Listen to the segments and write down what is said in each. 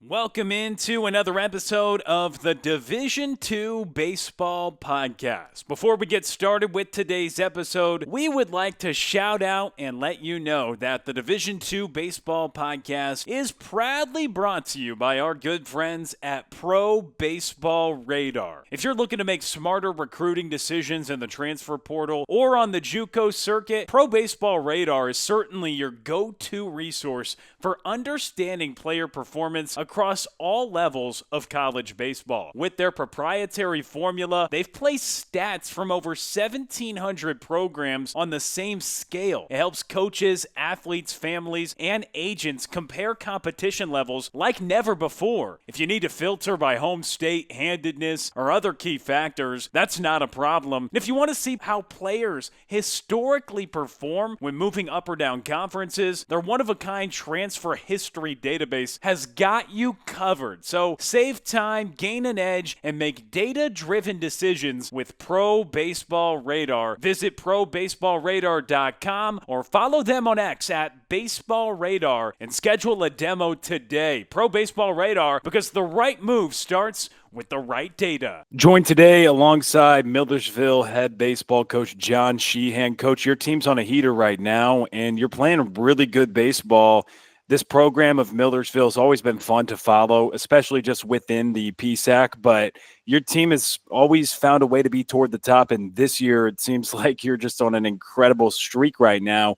Welcome into another episode of the Division II Baseball Podcast. Before we get started with today's episode, we would like to shout out and let you know that the Division II Baseball Podcast is proudly brought to you by our good friends at Pro Baseball Radar. If you're looking to make smarter recruiting decisions in the transfer portal or on the JUCO circuit, Pro Baseball Radar is certainly your go-to resource for understanding player performance across all levels of college baseball. With their proprietary formula, they've placed stats from over 1,700 programs on the same scale. It helps coaches, athletes, families, and agents compare competition levels like never before. If you need to filter by home state, handedness, or other key factors, that's not a problem. And if you want to see how players historically perform when moving up or down conferences, their one-of-a-kind transfer history database has got you covered. So save time, gain an edge, and make data-driven decisions with Pro Baseball Radar. Visit probaseballradar.com or follow them on X at Baseball Radar and schedule a demo today. Pro Baseball Radar, because the right move starts with the right data. Joined today alongside Millersville head baseball coach Jon Shehan. Coach, your team's on a heater right now, and you're playing really good baseball. This program of Millersville has always been fun to follow, especially just within the PSAC, but your team has always found a way to be toward the top, and this year it seems like you're just on an incredible streak right now.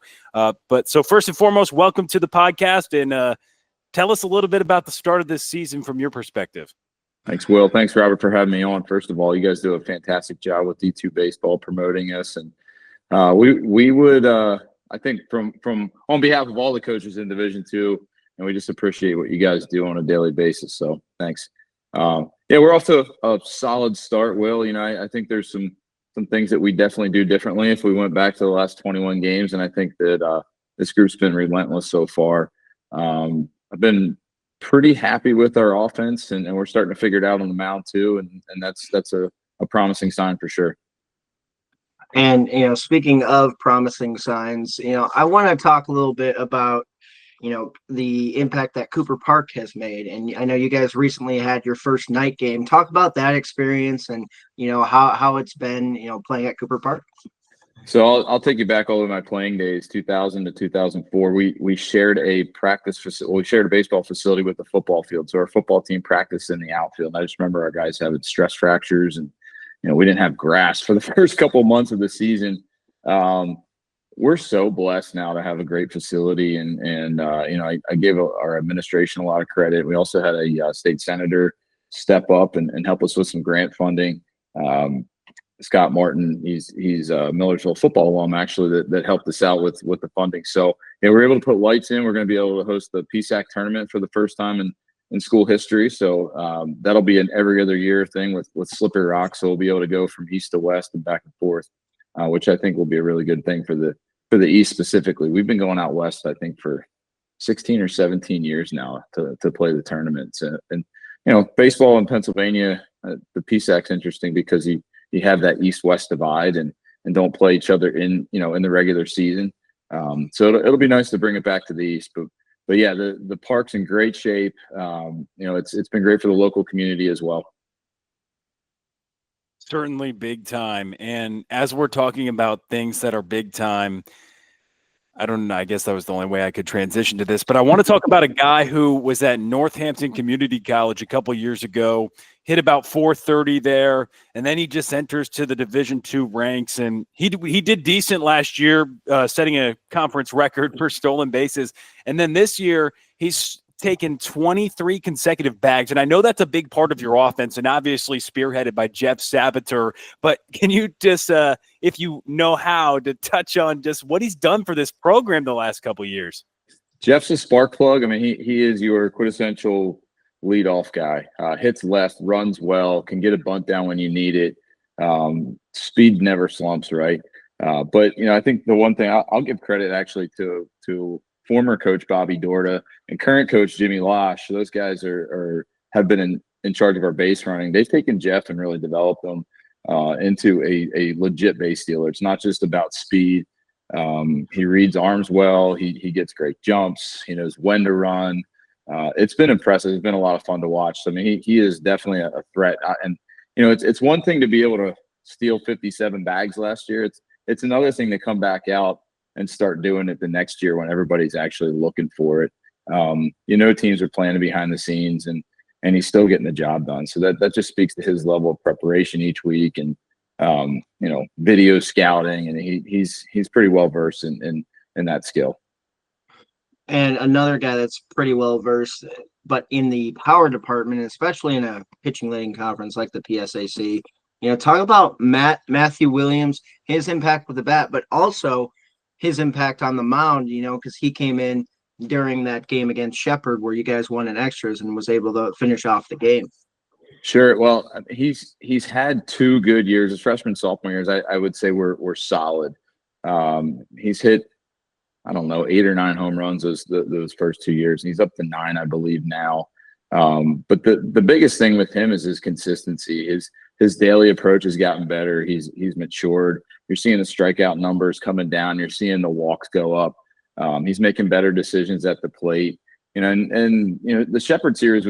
So first and foremost, welcome to the podcast, and tell us a little bit about the start of this season from your perspective. Thanks, Will. Thanks, Robert, for having me on. First of all, you guys do a fantastic job with D2 Baseball promoting us, and we would I think from on behalf of all the coaches in Division II, and we just appreciate what you guys do on a daily basis. So thanks. We're off to a solid start, Will. You know, I think there's some things that we definitely do differently if we went back to the last 21 games, and I think that this group's been relentless so far. I've been pretty happy with our offense, and we're starting to figure it out on the mound too, and that's a promising sign for sure. And, speaking of promising signs, I want to talk a little bit about, the impact that Cooper Park has made. And I know you guys recently had your first night game. Talk about that experience and, how it's been, playing at Cooper Park. So I'll take you back all of my playing days, 2000 to 2004. We shared a practice facility. We shared a baseball facility with the football field. So our football team practiced in the outfield. And I just remember our guys having stress fractures, and we didn't have grass for the first couple of months of the season. We're so blessed now to have a great facility, and I gave our administration a lot of credit. We also had a state senator step up and help us with some grant funding. Scott Martin, he's a Millersville football alum actually that helped us out with the funding. So we're able to put lights in. We're going to be able to host the PSAC tournament for the first time in school history. So that'll be an every other year thing with slippery rocks. So we'll be able to go from east to west and back and forth, which I think will be a really good thing for the East specifically. We've been going out west, I think, for 16 or 17 years now to play the tournaments. And baseball in Pennsylvania, the PSAC's interesting because you have that east-west divide and don't play each other in the regular season. So it'll be nice to bring it back to the East. But yeah, the park's in great shape. It's been great for the local community as well. Certainly big time. And as we're talking about things that are big time, I don't know, I guess that was the only way I could transition to this, but I want to talk about a guy who was at Northampton Community College a couple years ago, hit about 430 there, and then he just enters to the Division II ranks, and he did decent last year, setting a conference record for stolen bases, and then this year he's taken 23 consecutive bags, and I know that's a big part of your offense, and obviously spearheaded by Jeff Sabater, but can you just, if you know how, to touch on just what he's done for this program the last couple of years? Jeff's a spark plug. I mean, he is your quintessential leadoff guy. Hits left, runs well, can get a bunt down when you need it. Speed never slumps, right? But I think the one thing I'll give credit actually to former coach Bobby Dorda and current coach Jimmy Losh. Those guys have been in charge of our base running. They've taken Jeff and really developed them into a legit base stealer. It's not just about speed. He reads arms well. He gets great jumps. He knows when to run. it's been impressive. It's been a lot of fun to watch. So, I mean, he is definitely a threat. And it's one thing to be able to steal 57 bags last year. It's another thing to come back out and start doing it the next year when everybody's actually looking for it. Teams are planning behind the scenes, and he's still getting the job done. So that just speaks to his level of preparation each week, and video scouting, and he's pretty well versed in that skill. And another guy that's pretty well versed, but in the power department, especially in a pitching leading conference like the PSAC, talk about Matthew Williams, his impact with the bat, but also his impact on the mound, because he came in during that game against Shepherd where you guys won in extras and was able to finish off the game. Sure. Well, he's had 2 good years. His freshman, sophomore years, I would say were solid. He's hit, I don't know, 8 or 9 home runs those first 2 years. And he's up to 9, I believe, now. But the biggest thing with him is his consistency. His daily approach has gotten better. He's matured. You're seeing the strikeout numbers coming down. You're seeing the walks go up. He's making better decisions at the plate. The Shepherd series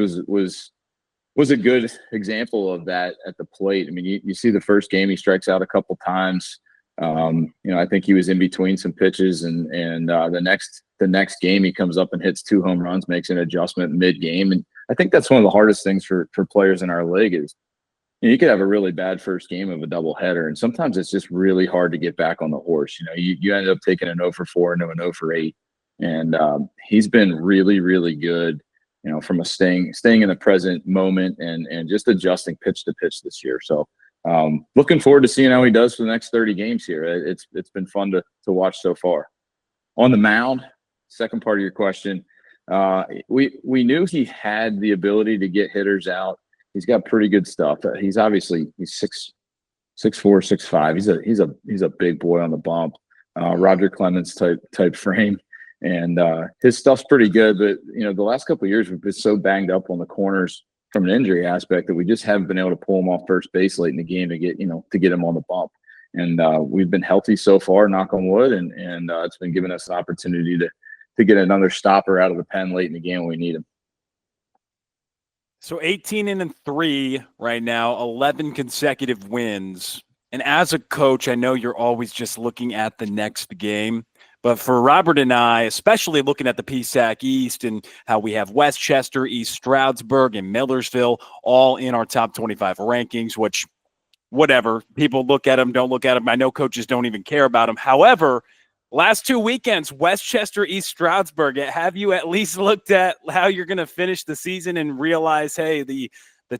was a good example of that at the plate. I mean, you see the first game, he strikes out a couple times. I think he was in between some pitches, and the next game he comes up and hits 2 home runs, makes an adjustment mid-game. And I think that's one of the hardest things for players in our league is you could have a really bad first game of a doubleheader, and sometimes it's just really hard to get back on the horse. You end up taking an 0 for 4 into an 0 for 8, and he's been really, really good. From a staying in the present moment and just adjusting pitch to pitch this year. So looking forward to seeing how he does for the next 30 games here. It's been fun to watch so far. On the mound, second part of your question, we knew he had the ability to get hitters out. He's got pretty good stuff. He's 6'4", 6'5". He's a big boy on the bump. Roger Clemens type frame. And his stuff's pretty good, but the last couple of years we've been so banged up on the corners from an injury aspect that we just haven't been able to pull him off first base late in the game to get him on the bump. And we've been healthy so far, knock on wood, and it's been giving us an opportunity to get another stopper out of the pen late in the game when we need him. So 18-3 right now, 11 consecutive wins. And as a coach, I know you're always just looking at the next game. But for Robert and I, especially looking at the PSAC East and how we have Westchester, East Stroudsburg, and Millersville all in our top 25 rankings, which, whatever, people look at them, don't look at them. I know coaches don't even care about them. However, last 2 weekends, Westchester, East Stroudsburg, have you at least looked at how you're going to finish the season and realize, hey, the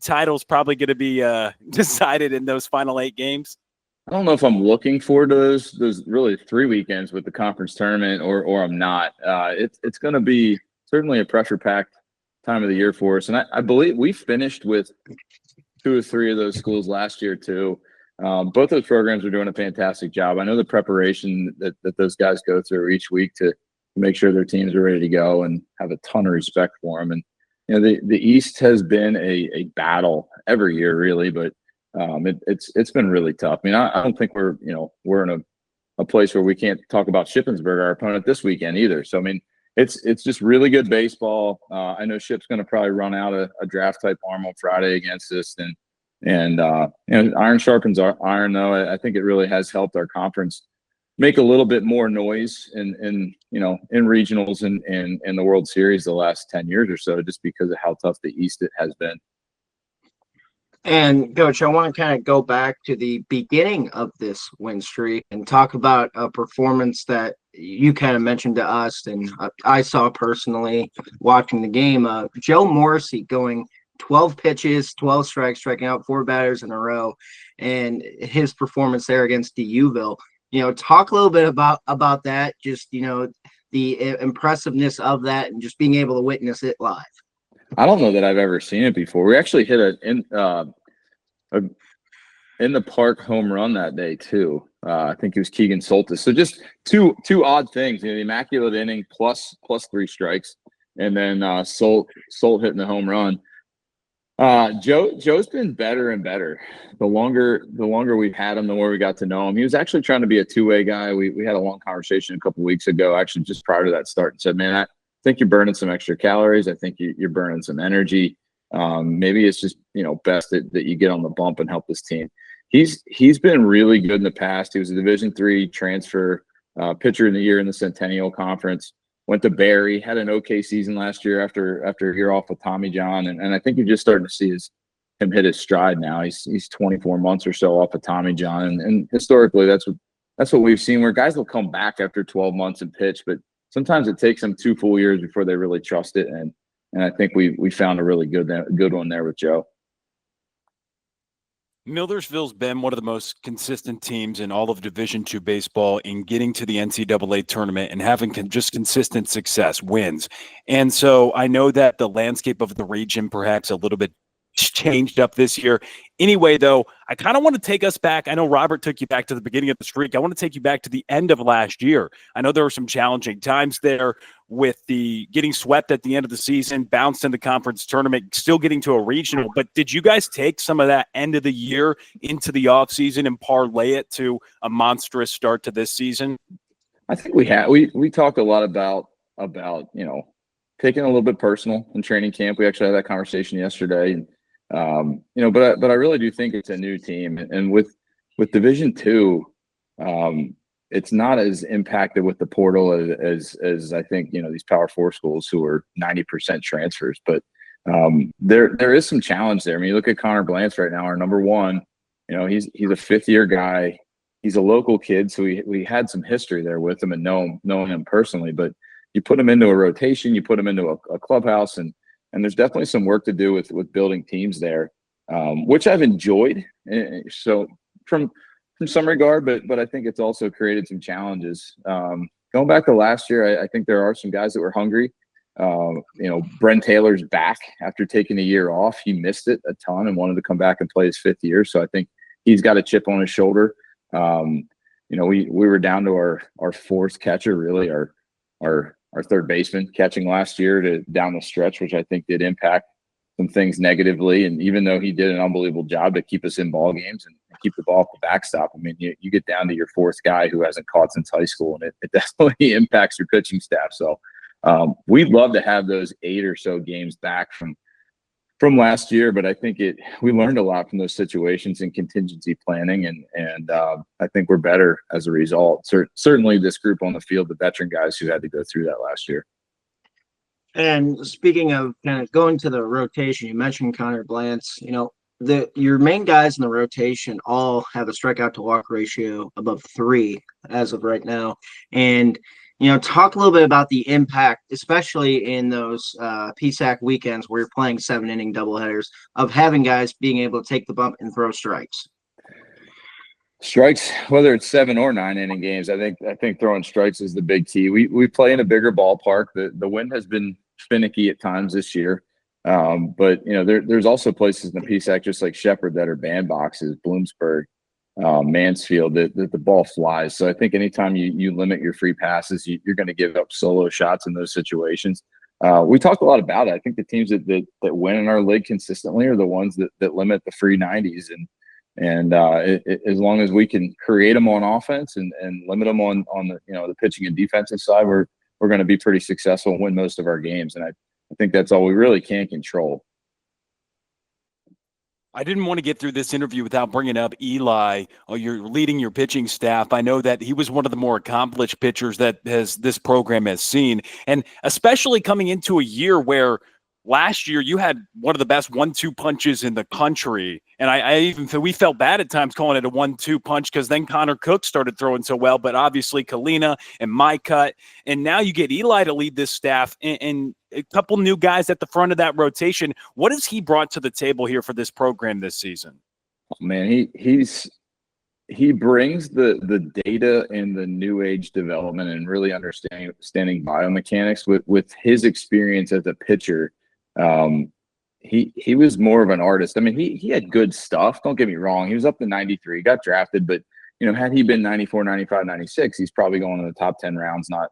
title's probably going to be decided in those final 8 games? I don't know if I'm looking forward to those really 3 weekends with the conference tournament or I'm not. It's going to be certainly a pressure-packed time of the year for us. And I believe we finished with 2 or 3 of those schools last year too. Both those programs are doing a fantastic job. I know the preparation that those guys go through each week to make sure their teams are ready to go, and have a ton of respect for them. And the East has been a battle every year, really, but it's been really tough. I mean, I don't think we're in a place where we can't talk about Shippensburg, our opponent, this weekend either. So I mean, it's just really good baseball. I know Ship's going to probably run out a draft type arm on Friday against us, and iron sharpens iron. Though I think it really has helped our conference make a little bit more noise in regionals and in the World Series the last 10 years or so, just because of how tough the East it has been. And Coach, I want to kind of go back to the beginning of this win streak and talk about a performance that you kind of mentioned to us, and I saw personally watching the game. Joe Morrissey going 12 pitches, 12 strikes, striking out 4 batters in a row, and his performance there against DUville. Talk a little bit about that, just, the impressiveness of that and just being able to witness it live. I don't know that I've ever seen it before. We actually hit in the park home run that day too. I think it was Keegan Soltis. So just two odd things. The immaculate inning plus 3 strikes, and then Solt hitting the home run. Joe's been better and better. The longer we've had him, the more we got to know him. He was actually trying to be a 2-way guy. We had a long conversation a couple weeks ago, actually just prior to that start, and said, man, think you're burning some extra calories. I think you're burning some energy. Maybe it's just, best that you get on the bump and help this team. He's been really good in the past. He was a Division III transfer, pitcher of the year in the Centennial Conference. Went to Barry, had an okay season last year after a year off with Tommy John, and I think you're just starting to see him hit his stride now. He's 24 months or so off of Tommy John, and historically that's what we've seen, where guys will come back after 12 months and pitch, but sometimes it takes them 2 full years before they really trust it, and I think we found a really good one there with Joe. Millersville's been one of the most consistent teams in all of Division II baseball in getting to the NCAA tournament and having just consistent success, wins. And so I know that the landscape of the region perhaps a little bit changed up this year. Anyway, though, I kind of want to take us back. I know Robert took you back to the beginning of the streak. I want to take you back to the end of last year. I know there were some challenging times there with the getting swept at the end of the season, bounced in the conference tournament, still getting to a regional. But did you guys take some of that end of the year into the offseason and parlay it to a monstrous start to this season? I think we had. We talked a lot about taking a little bit personal in training camp. We actually had that conversation yesterday. But I really do think it's a new team, and with Division II, it's not as impacted with the portal as I think these Power 4 schools who are 90% transfers. But there is some challenge there. I mean, you look at Connor Blantz right now, our number one. He's a 5th-year guy. He's a local kid, so we had some history there with him and knowing him personally. But you put him into a rotation, you put him into a clubhouse, and there's definitely some work to do with building teams there, which I've enjoyed. So from some regard, but I think it's also created some challenges. Going back to last year, I think there are some guys that were hungry. Brent Taylor's back after taking a year off. He missed it a ton and wanted to come back and play his 5th year. So I think he's got a chip on his shoulder. We were down to our 4th catcher, really, our 3rd baseman catching last year to down the stretch, which I think did impact some things negatively. And even though he did an unbelievable job to keep us in ball games and keep the ball off the backstop, I mean, you get down to your 4th guy who hasn't caught since high school, and it definitely impacts your pitching staff. So we'd love to have those 8 or so games back from last year, but I think we learned a lot from those situations in contingency planning, and I think we're better as a result. Certainly this group on the field, the veteran guys who had to go through that last year. And speaking of kind of going to the rotation, you mentioned Connor Blantz. Your main guys in the rotation all have a strikeout to walk ratio above 3 as of right now, and talk a little bit about the impact, especially in those PSAC weekends where you're playing 7-inning doubleheaders, of having guys being able to take the bump and throw strikes. Strikes, whether it's 7 or 9-inning games, I think throwing strikes is the big key. We play in a bigger ballpark. The wind has been finicky at times this year, but there's also places in the PSAC, just like Shepherd, that are bandboxes, Bloomsburg, Mansfield, that the ball flies. So I think anytime you limit your free passes, you're going to give up solo shots in those situations. We talked a lot about it. I think the teams that win in our league consistently are the ones that limit the free 90s, and as long as we can create them on offense and limit them on the pitching and defensive side, we're going to be pretty successful and win most of our games. And I think that's all we really can control. I didn't want to get through this interview without bringing up Eli. You're leading your pitching staff. I know that he was one of the more accomplished pitchers that this program has seen, and especially coming into a year where last year you had one of the best 1-2 punches in the country. And we felt bad at times calling it a 1-2 punch because then Connor Cook started throwing so well, but obviously Kalina and MyCut. And now you get Eli to lead this staff and a couple new guys at the front of that rotation. What has he brought to the table here for this program this season? Oh, man, he brings the data and the new age development and really understanding biomechanics with his experience as a pitcher. He was more of an artist. I mean, he had good stuff. Don't get me wrong. He was up to 93, got drafted, but had he been 94, 95, 96, he's probably going in the top 10 rounds, not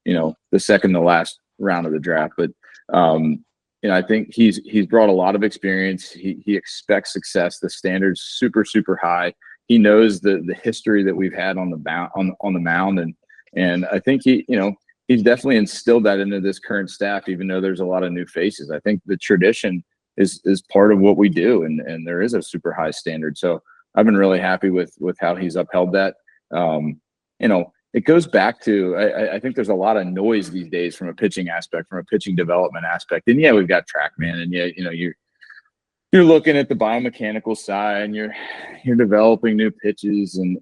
the second to last round of the draft. But I think he's brought a lot of experience. He expects success. The standard's super, super high. He knows the history that we've had on the mound, and I think he's definitely instilled that into this current staff, even though there's a lot of new faces. I think the tradition is part of what we do, and there is a super high standard. So I've been really happy with how he's upheld that. It goes back to I think there's a lot of noise these days from a pitching aspect, from a pitching development aspect. And yeah, we've got TrackMan, and yeah, you're looking at the biomechanical side, and you're developing new pitches, and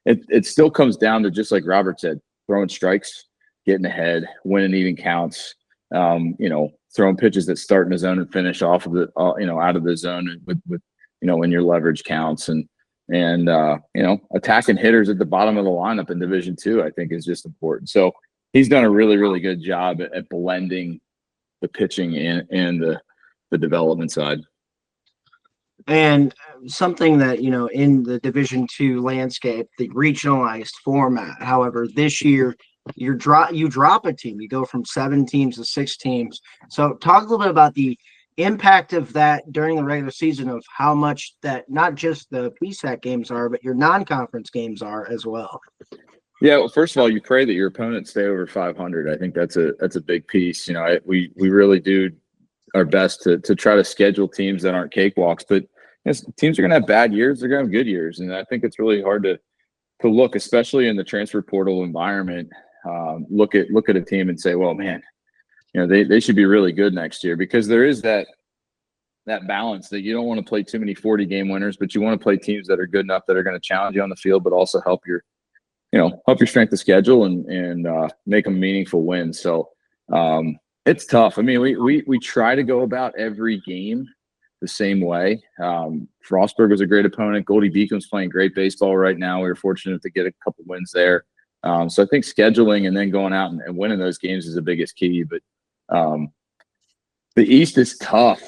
it still comes down to, just like Robert said, throwing strikes, getting ahead, winning even counts, throwing pitches that start in the zone and finish off of the out of the zone with when your leverage counts, and attacking hitters at the bottom of the lineup in Division II, I think, is just important. So he's done a really, really good job at blending the pitching and the development side. And something that, in the Division II landscape, the regionalized format, however, this year you drop a team, you go from 7 teams to 6 teams. So talk a little bit about the impact of that during the regular season, of how much that not just the PSAC games are, but your non-conference games are as well. Yeah, well, first of all, you pray that your opponents stay over 500. I think that's a big piece. We really do our best to try to schedule teams that aren't cakewalks, but teams are going to have bad years, they're going to have good years, and I think it's really hard to look, especially in the transfer portal environment, look at a team and say, well, man, they should be really good next year, because there is that balance that you don't want to play too many 40-game winners, but you want to play teams that are good enough that are going to challenge you on the field, but also help your strength of schedule and make them meaningful wins. So it's tough. I mean, we try to go about every game the same way. Frostburg was a great opponent. Goldie Beacon's playing great baseball right now. We were fortunate to get a couple wins there. So I think scheduling and then going out and winning those games is the biggest key. But the East is tough.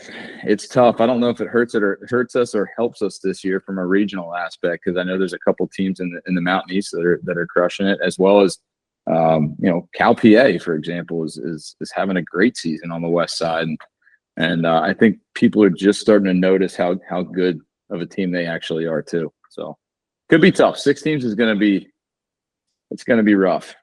It's tough. I don't know if it hurts us or helps us this year from a regional aspect, because I know there's a couple teams in the Mountain East that are crushing it, as well as Cal PA, for example, is having a great season on the West Side, and I think people are just starting to notice how good of a team they actually are too. So could be tough. 6 teams is going to be rough.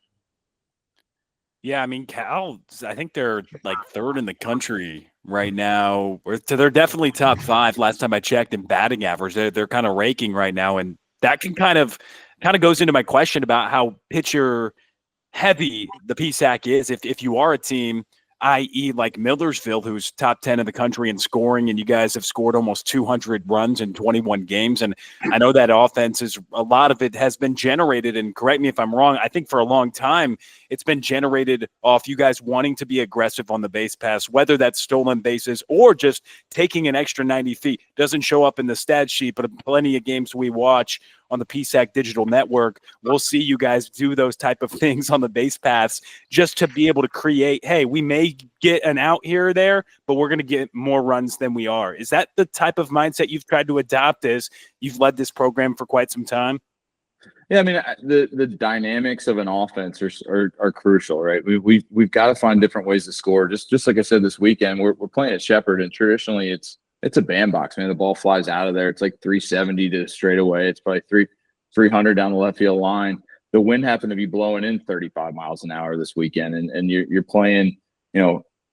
Yeah, I mean, Cal, I think they're like 3rd in the country right now. So they're definitely top 5 last time I checked in batting average. They're kind of raking right now, and that can kind of goes into my question about how pitcher heavy the PSAC is. If you are a team, i.e. like Millersville, who's top 10 in the country in scoring, and you guys have scored almost 200 runs in 21 games. And I know that offense a lot of it has been generated, and correct me if I'm wrong, I think for a long time it's been generated off you guys wanting to be aggressive on the base pass, whether that's stolen bases or just taking an extra 90 feet. Doesn't show up in the stat sheet, but plenty of games we watch on the PSAC digital network, we'll see you guys do those type of things on the base paths just to be able to create, hey, we may get an out here or there, but we're going to get more runs than we are. Is that the type of mindset you've tried to adopt as you've led this program for quite some time? Yeah, I mean, the dynamics of an offense are crucial, right? We've got to find different ways to score. Just like I said, this weekend, we're playing at Shepherd, and traditionally it's a bandbox, man. The ball flies out of there. It's like 370 to straightaway. It's probably 300 down the left field line. The wind happened to be blowing in 35 miles an hour this weekend, and you're playing,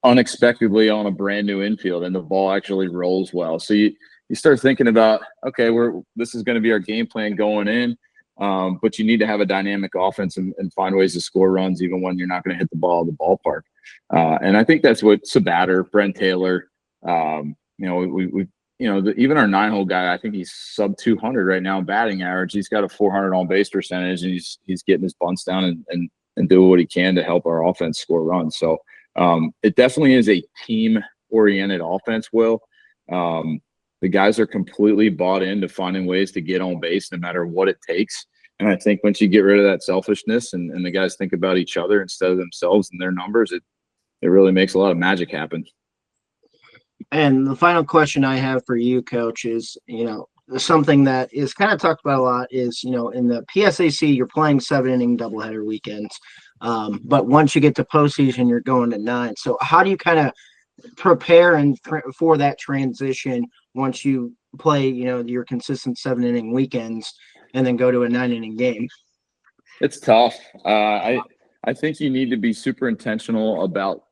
unexpectedly on a brand new infield, and the ball actually rolls well. So you start thinking about, okay, this is going to be our game plan going in, but you need to have a dynamic offense and find ways to score runs even when you're not going to hit the ball at the ballpark. And I think that's what Sabater, Brent Taylor, even our 9-hole guy, I think he's sub 200 right now in batting average. He's got a 400 on base percentage, and he's getting his bunts down and doing what he can to help our offense score runs. So it definitely is a team-oriented offense, Will. The guys are completely bought into finding ways to get on base no matter what it takes. And I think once you get rid of that selfishness and the guys think about each other instead of themselves and their numbers, it really makes a lot of magic happen. And the final question I have for you, Coach, is, something that is kind of talked about a lot is, in the PSAC, you're playing 7-inning doubleheader weekends. But once you get to postseason, you're going to 9. So how do you kind of prepare for that transition once you play, your consistent 7-inning weekends and then go to a 9-inning game? It's tough. I think you need to be super intentional about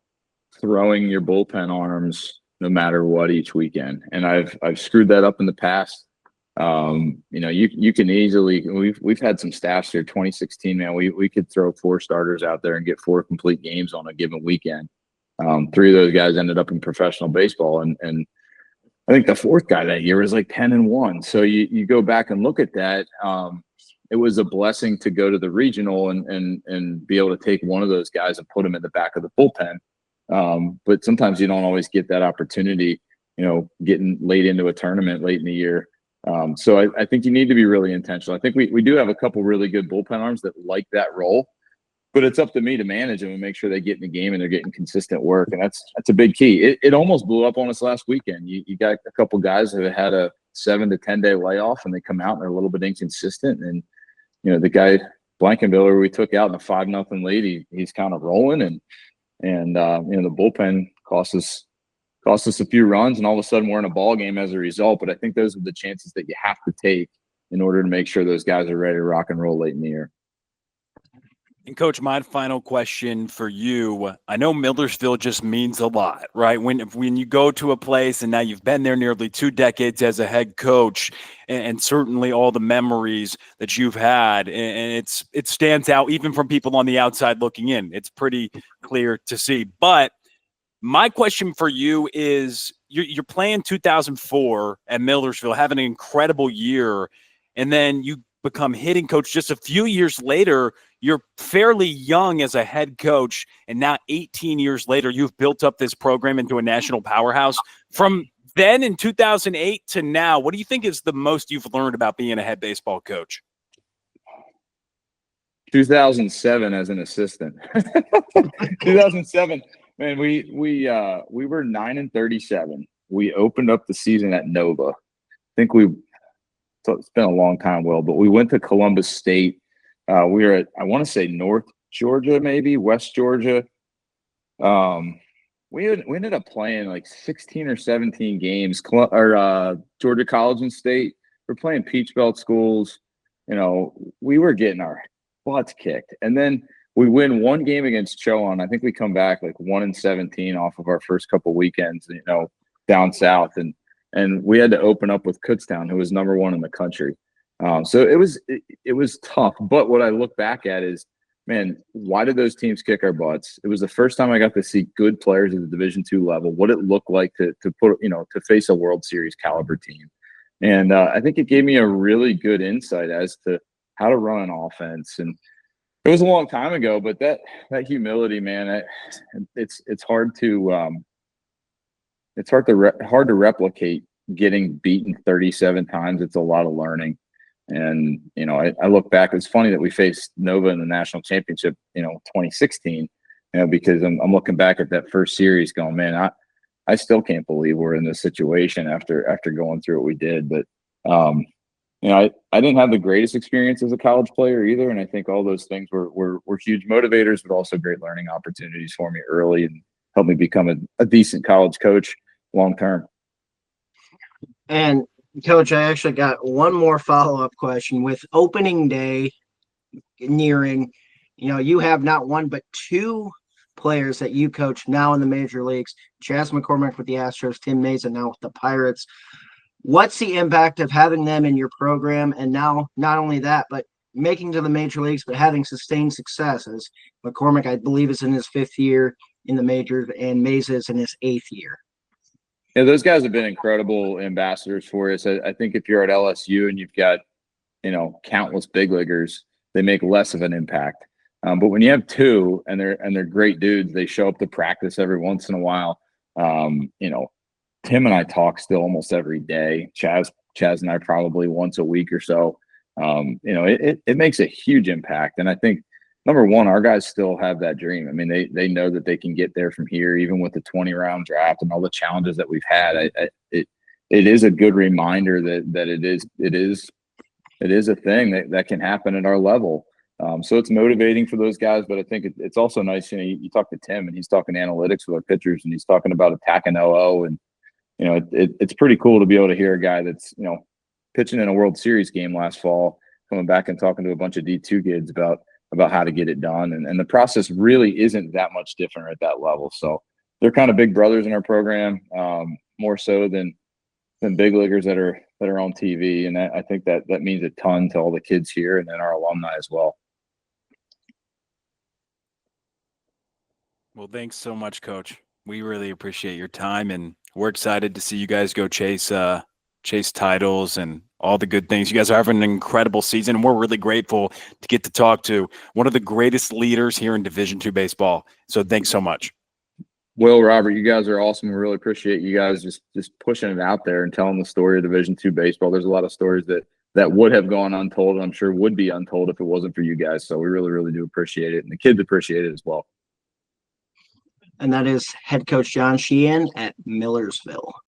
throwing your bullpen arms no matter what each weekend. And I've screwed that up in the past. You can easily, we've had some staffs here, 2016, man, we could throw 4 starters out there and get 4 complete games on a given weekend. 3 of those guys ended up in professional baseball. And I think the 4th guy that year was like 10-1. So you go back and look at that. It was a blessing to go to the regional and be able to take one of those guys and put him in the back of the bullpen. But sometimes you don't always get that opportunity, getting late into a tournament late in the year. So I think you need to be really intentional. I think we do have a couple really good bullpen arms that like that role, but it's up to me to manage them and make sure they get in the game and they're getting consistent work. And that's a big key. It almost blew up on us last weekend. You got a couple guys that had a 7 to 10 day layoff and they come out and they're a little bit inconsistent. And, the guy Blankenville, we took out in a 5-0 lead, he's kind of rolling and the bullpen cost us a few runs, and all of a sudden we're in a ball game as a result. But I think those are the chances that you have to take in order to make sure those guys are ready to rock and roll late in the year. And Coach, my final question for you, I know Millersville just means a lot, right? When you go to a place and now you've been there nearly 2 decades as a head coach, and certainly all the memories that you've had, and it stands out even from people on the outside looking in. It's pretty clear to see. But my question for you is, you're playing 2004 at Millersville, having an incredible year, and then you become hitting coach just a few years later. You're fairly young as a head coach, and now 18 years later, you've built up this program into a national powerhouse. From then in 2008 to now, what do you think is the most you've learned about being a head baseball coach? 2007 as an assistant. 2007. Man, we were 9-37. We opened up the season at Nova. I think it's been a long time, Will, but we went to Columbus State. We were at, I want to say, North Georgia, maybe West Georgia. We ended up playing like 16 or 17 games. Georgia College and State. We're playing Peach Belt schools. We were getting our butts kicked, and then we win 1 game against Chowan. I think we come back like 1-17 off of our first couple weekends, down south, and we had to open up with Kutztown, who was number 1 in the country. So it was tough. But what I look back at is, man, why did those teams kick our butts? It was the first time I got to see good players at the Division II level, what it looked like to face a World Series caliber team. And I think it gave me a really good insight as to how to run an offense. And it was a long time ago, but that humility, man, it's hard to replicate. Getting beaten 37 times, it's a lot of learning. And I look back. It's funny that we faced Nova in the national championship, 2016. Because I'm looking back at that first series, going, man, I still can't believe we're in this situation after going through what we did. But I didn't have the greatest experience as a college player either, and I think all those things were huge motivators, but also great learning opportunities for me early and helped me become a decent college coach long term. And Coach, I actually got one more follow-up question. With opening day nearing, you have not 1 but 2 players that you coach now in the major leagues. Chas McCormick with the Astros, Tim Mason now with the Pirates. What's the impact of having them in your program? And now, not only that, but making to the major leagues, but having sustained success, as McCormick, I believe, is in his 5th year in the majors, and Mesa is in his 8th year. Yeah, those guys have been incredible ambassadors for us. I think if you're at LSU and you've got, countless big leaguers, they make less of an impact. But when you have 2 and they're great dudes, they show up to practice every once in a while. Tim and I talk still almost every day. Chaz and I probably once a week or so. It makes a huge impact. And I think, number one, our guys still have that dream. I mean, they know that they can get there from here, even with the 20-round draft and all the challenges that we've had. It is a good reminder that it is a thing that can happen at our level. So it's motivating for those guys, but I think it's also nice. You talk to Tim and he's talking analytics with our pitchers and he's talking about attacking OO, and it's pretty cool to be able to hear a guy that's pitching in a World Series game last fall, coming back and talking to a bunch of D2 kids about about how to get it done. And the process really isn't that much different at that level. So they're kind of big brothers in our program, more so than big leaguers that are on TV. And I think that means a ton to all the kids here and then our alumni as well. Well, thanks so much, Coach. We really appreciate your time, and we're excited to see you guys go chase titles and all the good things. You guys are having an incredible season, and we're really grateful to get to talk to one of the greatest leaders here in Division II baseball. So thanks so much. Will, Robert, you guys are awesome. We really appreciate you guys just pushing it out there and telling the story of Division II baseball. There's a lot of stories that would have gone untold, and I'm sure would be untold if it wasn't for you guys. So we really, really do appreciate it, and the kids appreciate it as well. And that is head coach Jon Shehan at Millersville.